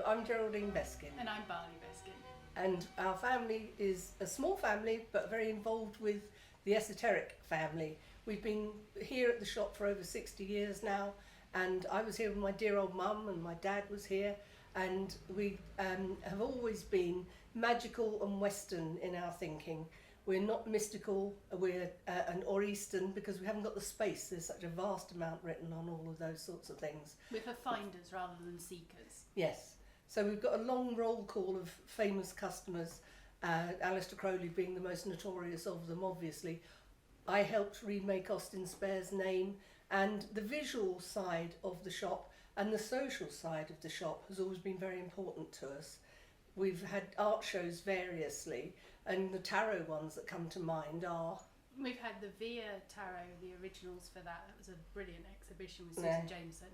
I'm Geraldine Beskin. And I'm Bali Beskin. And our family is a small family, but very involved with the esoteric family. We've been here at the shop for over 60 years now, and I was here with my dear old mum, and my dad was here, and we have always been magical and Western in our thinking. We're not mystical, we're or Eastern, because we haven't got the space. There's such a vast amount written on all of those sorts of things. We're for finders rather than seekers. Yes. So we've got a long roll call of famous customers, Aleister Crowley being the most notorious of them, obviously. I helped remake Austin Spare's name, and the visual side of the shop and the social side of the shop has always been very important to us. We've had art shows variously, and the tarot ones that come to mind are... We've had the Via Tarot, the originals for that. That was a brilliant exhibition with Susan Jameson,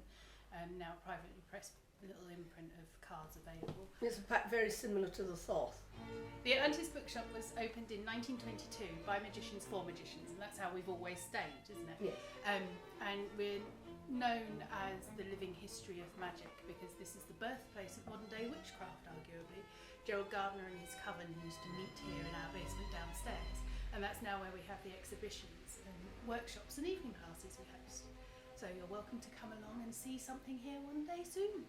now privately pressed little imprint of cards available. It's a pack very similar to the Thoth. The Atlantis Bookshop was opened in 1922 by magicians for magicians, and that's how we've always stayed, isn't it? Yes. And we're known as the living history of magic because this is the birthplace of modern day witchcraft, arguably. Gerald Gardner and his coven used to meet here in our basement downstairs, and that's now where we have the exhibitions and workshops and evening classes we host. So you're welcome to come along and see something here one day soon.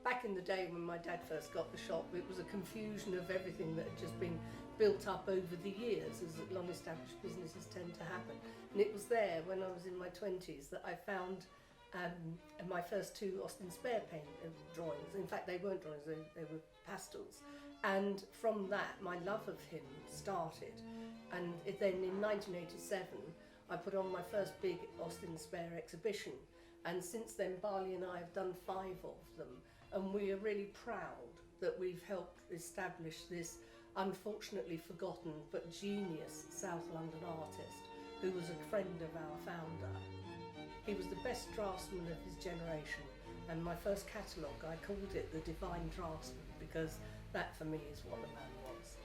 Back in the day when my dad first got the shop, it was a confusion of everything that had just been built up over the years, as long-established businesses tend to happen. And it was there when I was in my 20s that I found my first two Austin Spare drawings. In fact, they weren't drawings, they were pastels. And from that, my love of him started. And then in 1987, I put on my first big Austin Spare exhibition. And since then, Bali and I have done 5 of them. And we are really proud that we've helped establish this unfortunately forgotten but genius South London artist who was a friend of our founder. He was the best draftsman of his generation, and my first catalogue, I called it the Divine Draftsman because that for me is what the man was.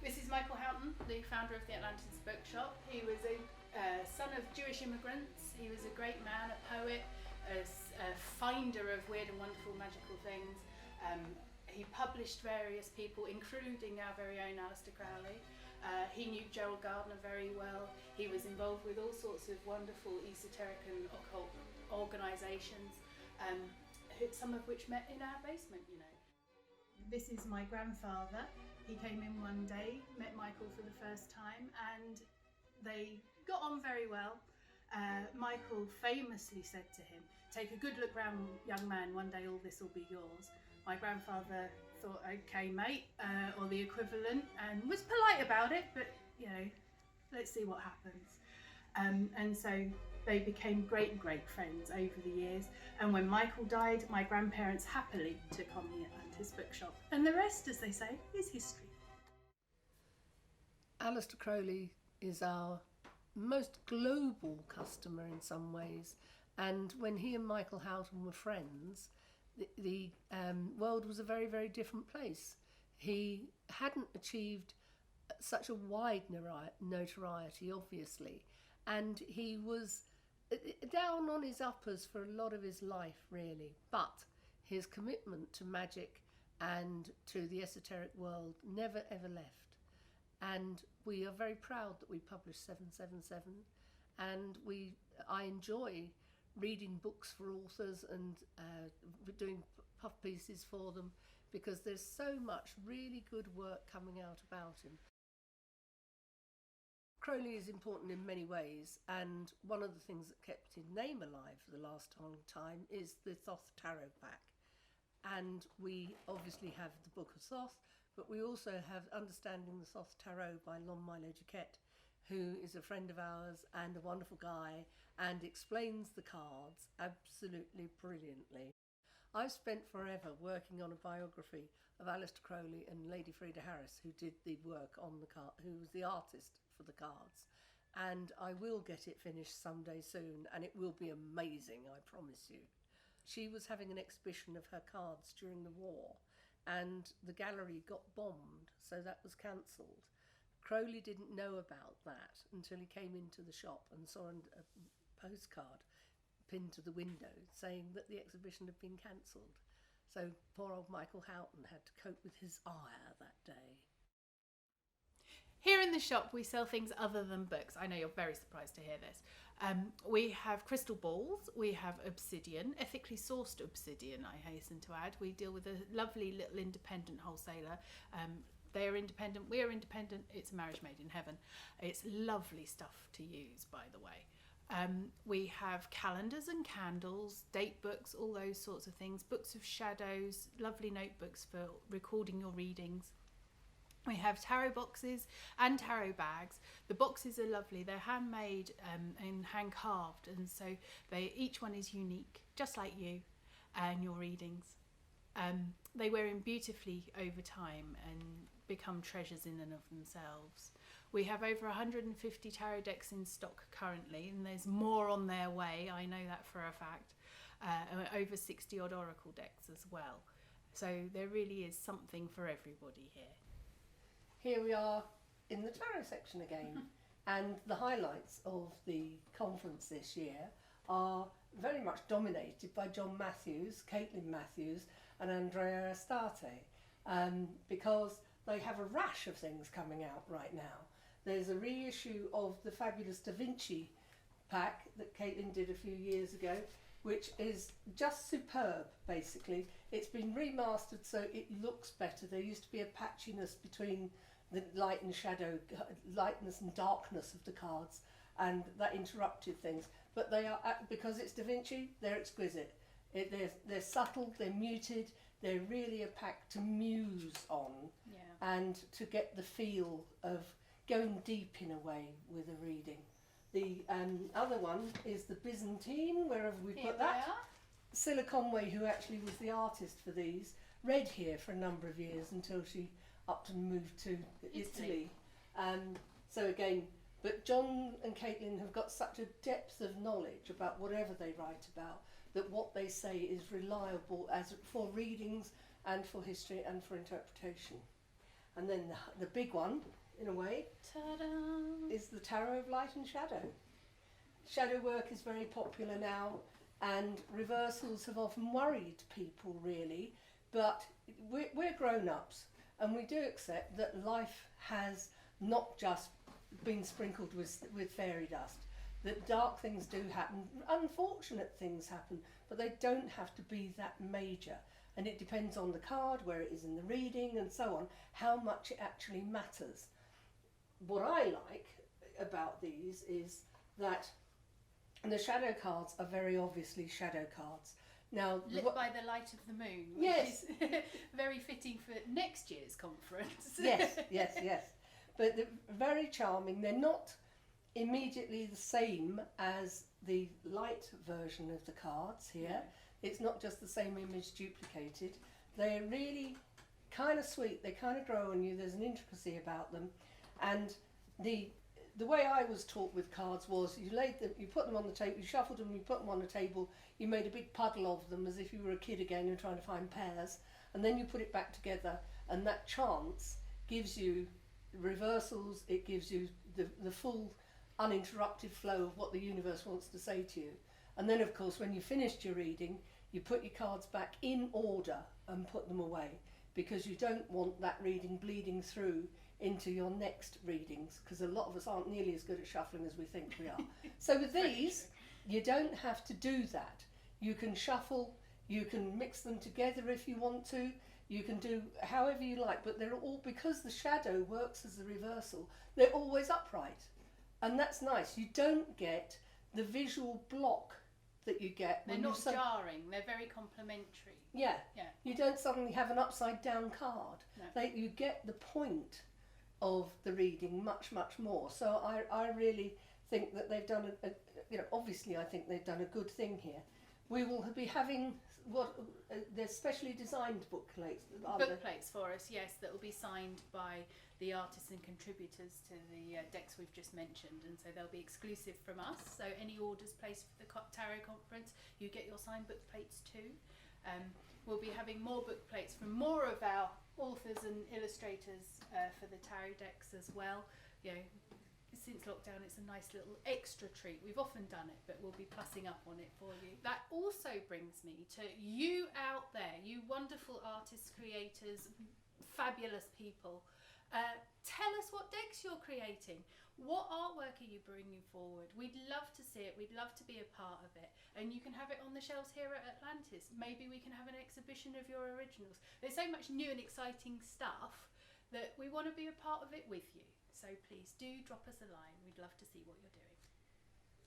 This is Michael Houghton, the founder of the Atlantis Bookshop. He was a son of Jewish immigrants. He was a great man, a poet, a finder of weird and wonderful magical things. He published various people, including our very own Aleister Crowley. He knew Gerald Gardner very well. He was involved with all sorts of wonderful esoteric and occult organisations, some of which met in our basement, you know. This is my grandfather. He came in one day, met Michael for the first time, and they got on very well. Michael famously said to him, "Take a good look round, young man, one day all this will be yours." My grandfather thought, "Okay, mate," or the equivalent, and was polite about it, but, you know, let's see what happens. And so they became great friends over the years. And when Michael died, my grandparents happily took on the Atlantis Bookshop. And the rest, as they say, is history. Aleister Crowley is our most global customer in some ways, and when he and Michael Houghton were friends, the world was a very, very different place. He hadn't achieved such a wide notoriety, obviously, and he was down on his uppers for a lot of his life, really, but his commitment to magic and to the esoteric world never ever left. And we are very proud that we published 777, and I enjoy reading books for authors and doing puff pieces for them because there's so much really good work coming out about him. Crowley is important in many ways, and one of the things that kept his name alive for the last long time is the Thoth Tarot pack. And we obviously have the Book of Thoth, but we also have Understanding the Thoth Tarot by Lon Milo Duquette, who is a friend of ours and a wonderful guy and explains the cards absolutely brilliantly. I've spent forever working on a biography of Aleister Crowley and Lady Freda Harris, who did the work on the card, who was the artist for the cards. And I will get it finished someday soon, and it will be amazing, I promise you. She was having an exhibition of her cards during the war, and the gallery got bombed, so that was cancelled. Crowley didn't know about that until he came into the shop and saw a postcard pinned to the window saying that the exhibition had been cancelled. So poor old Michael Houghton had to cope with his ire that day. Here in the shop, we sell things other than books. I know you're very surprised to hear this. We have crystal balls, we have obsidian, ethically sourced obsidian, I hasten to add. We deal with a lovely little independent wholesaler. They are independent, we are independent, it's a marriage made in heaven. It's lovely stuff to use, by the way. We have calendars and candles, date books, all those sorts of things, books of shadows, lovely notebooks for recording your readings. We have tarot boxes and tarot bags. The boxes are lovely. They're handmade and hand carved, and so each one is unique, just like you and your readings. They wear in beautifully over time and become treasures in and of themselves. We have over 150 tarot decks in stock currently, and there's more on their way, I know that for a fact. Over 60 odd oracle decks as well. So there really is something for everybody here. Here we are in the tarot section again, and the highlights of the conference this year are very much dominated by John Matthews, Caitlin Matthews and Andrea Astarte, because they have a rash of things coming out right now. There's a reissue of the fabulous Da Vinci pack that Caitlin did a few years ago, which is just superb. Basically, it's been remastered so it looks better. There used to be a patchiness between the light and shadow, lightness and darkness of the cards, and that interrupted things. But they are, because it's Da Vinci, they're exquisite. They're subtle, they're muted, they're really a pack to muse on, and to get the feel of going deep in a way with a reading. The other one is the Byzantine, wherever we put that. Scylla Conway, who actually was the artist for these, read here for a number of years until she upped and moved to Italy. So again, but John and Caitlin have got such a depth of knowledge about whatever they write about, that what they say is reliable as for readings and for history and for interpretation. And then the big one, in a way, is the Tarot of Light and Shadow. Shadow work is very popular now, and reversals have often worried people, really, but we're grown-ups, and we do accept that life has not just been sprinkled with fairy dust, that dark things do happen, unfortunate things happen, but they don't have to be that major. And it depends on the card, where it is in the reading and so on, how much it actually matters. What I like about these is that the shadow cards are very obviously shadow cards. Now, lit by the light of the moon, which yes, is very fitting for next year's conference. yes. But they're very charming. They're not immediately the same as the light version of the cards here. No. It's not just the same image duplicated. They're really kind of sweet. They kind of grow on you. There's an intricacy about them. And the way I was taught with cards was you put them on the table, you shuffled them, you put them on the table, you made a big puddle of them as if you were a kid again, you're trying to find pairs, and then you put it back together, and that chance gives you reversals, it gives you the full uninterrupted flow of what the universe wants to say to you. And then of course when you finished your reading, you put your cards back in order and put them away, because you don't want that reading bleeding through into your next readings, because a lot of us aren't nearly as good at shuffling as we think we are. So with these, you don't have to do that. You can shuffle, you can mix them together if you want to, you can do however you like, but they're all, because the shadow works as a reversal, they're always upright. And that's nice. You don't get the visual block that you get. They're not jarring, they're very complementary. Yeah. You don't suddenly have an upside down card. No. You get the point of the reading much more. So I really think that they've done obviously I think they've done a good thing here. We will be having they're specially designed book plates for us, yes, that will be signed by the artists and contributors to the decks we've just mentioned, and so they'll be exclusive from us. So any orders placed for the Tarot Conference, you get your signed book plates too. We'll be having more book plates from more of our authors and illustrators for the tarot decks as well. You know, since lockdown, it's a nice little extra treat. We've often done it, but we'll be plussing up on it for you. That also brings me to you out there, you wonderful artists, creators, fabulous people. Tell us what decks you're creating. What artwork are you bringing forward? We'd love to see it. We'd love to be a part of it. And you can have it on the shelves here at Atlantis. Maybe we can have an exhibition of your originals. There's so much new and exciting stuff that we want to be a part of it with you. So please do drop us a line. We'd love to see what you're doing.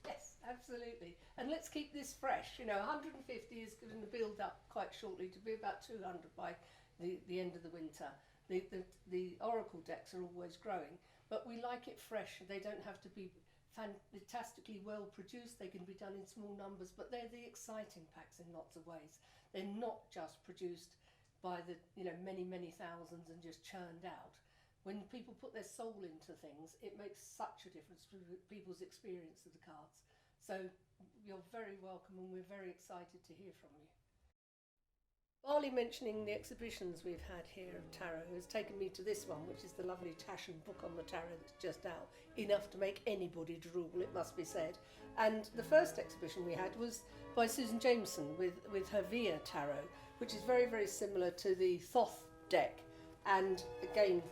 Yes, absolutely. And let's keep this fresh. You know, 150 is going to build up quite shortly to be about 200 by the end of the winter. The oracle decks are always growing, but we like it fresh. They don't have to be fantastically well produced. They can be done in small numbers, but they're the exciting packs in lots of ways. They're not just produced by the many thousands and just churned out. When people put their soul into things, it makes such a difference to people's experience of the cards. So you're very welcome, and we're very excited to hear from you. Bali mentioning the exhibitions we've had here of tarot has taken me to this one, which is the lovely Taschen book on the tarot that's just out. Enough to make anybody drool, it must be said. And the first exhibition we had was by Susan Jameson with her Via tarot, which is very, very similar to the Thoth deck. And again,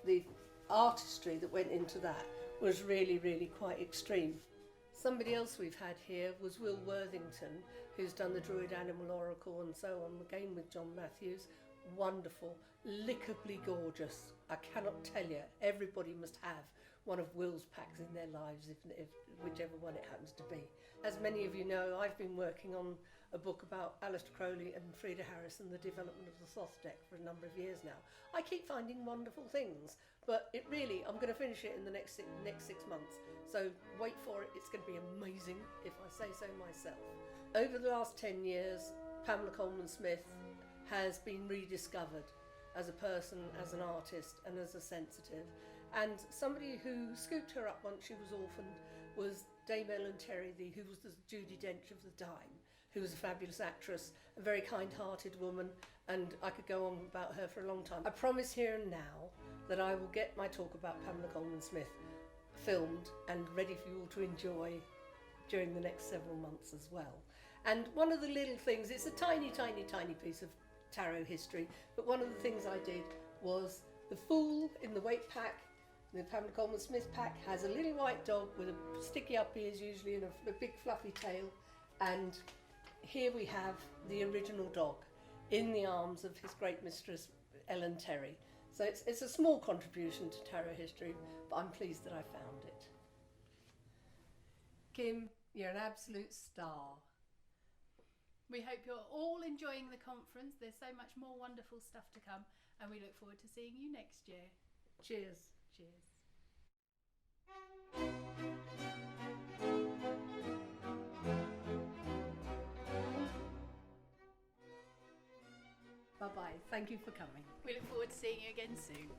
the artistry that went into that was really, really quite extreme. Somebody else we've had here was Will Worthington, who's done the Druid Animal Oracle and so on, again with John Matthews. Wonderful, lickably gorgeous. I cannot tell you, everybody must have one of Will's packs in their lives, if whichever one it happens to be. As many of you know, I've been working on a book about Aleister Crowley and Frieda Harris and the development of the Thoth deck for a number of years now. I keep finding wonderful things, but I'm going to finish it in the next 6 months. So wait for it, it's going to be amazing, if I say so myself. Over the last 10 years, Pamela Coleman-Smith has been rediscovered as a person, as an artist, and as a sensitive. And somebody who scooped her up once she was orphaned was Dame Ellen Terry, who was the Judi Dench of the time, who was a fabulous actress, a very kind-hearted woman, and I could go on about her for a long time. I promise here and now that I will get my talk about Pamela Coleman-Smith filmed and ready for you all to enjoy during the next several months as well. And one of the little things, it's a tiny piece of tarot history, but one of the things I did was the Fool in the weight pack. The Pamela Coleman-Smith pack has a little white dog with a sticky up ears usually and a big fluffy tail, and here we have the original dog in the arms of his great mistress Ellen Terry. So it's a small contribution to tarot history, but I'm pleased that I found it. Kim, you're an absolute star. We hope you're all enjoying the conference. There's so much more wonderful stuff to come, and we look forward to seeing you next year. Cheers. Cheers. Bye-bye. Thank you for coming. We look forward to seeing you again soon.